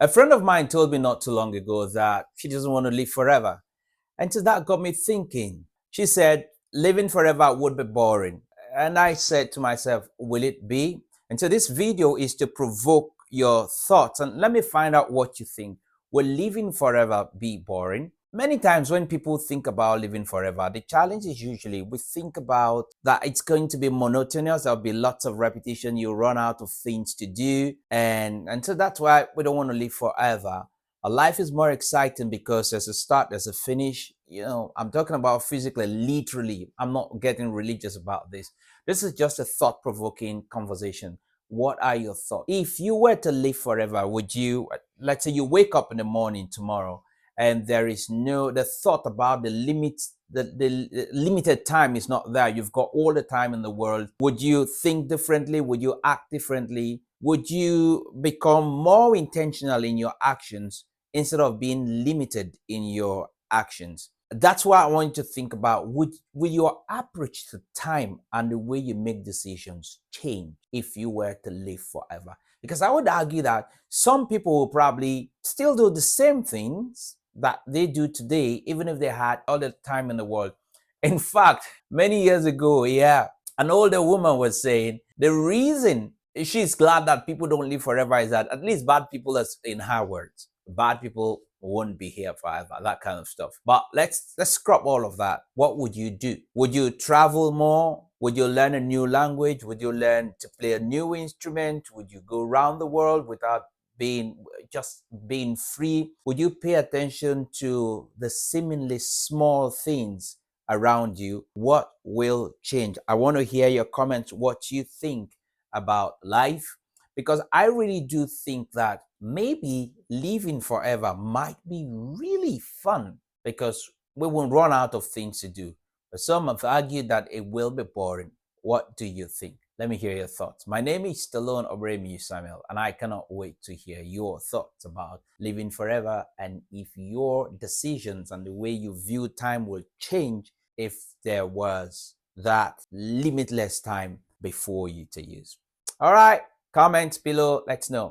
A friend of mine told me not too long ago that she doesn't want to live forever. And so that got me thinking. She said, living forever would be boring. And I said to myself, will it be? And so this video is to provoke your thoughts. And let me find out what you think. Will living forever be boring? Many times when people think about living forever, the challenge is usually we think about that it's going to be monotonous. There'll be lots of repetition. You run out of things to do. And so that's why we don't want to live forever. A life is more exciting because there's a start, there's a finish. You know, I'm talking about physically, literally. I'm not getting religious about this. This is just a thought-provoking conversation. What are your thoughts? If you were to live forever, would you, let's say you wake up in the morning tomorrow and there is the thought about the limits, the limited time is not there. You've got all the time in the world. Would you think differently? Would you act differently? Would you become more intentional in your actions instead of being limited in your actions? That's why I want you to think about, will your approach to time and the way you make decisions change if you were to live forever? Because I would argue that some people will probably still do the same things that they do today, even if they had all the time in the world. In fact, many years ago, an older woman was saying the reason she's glad that people don't live forever is that at least bad people, as in her words, bad people won't be here forever, that kind of stuff. But let's scrap all of that. What would you do? Would you travel more? Would you learn a new language? Would you learn to play a new instrument? Would you go around the world without being free? Would you pay attention to the seemingly small things around you? What will change? I want to hear your comments, what you think about life, because I really do think that maybe living forever might be really fun because we won't run out of things to do. But some have argued that it will be boring. What do you think? Let me hear your thoughts. My name is Stallone-Obaraemi, Samuel, and I cannot wait to hear your thoughts about living forever and if your decisions and the way you view time will change if there was that limitless time before you to use. All right, comments below, let's know.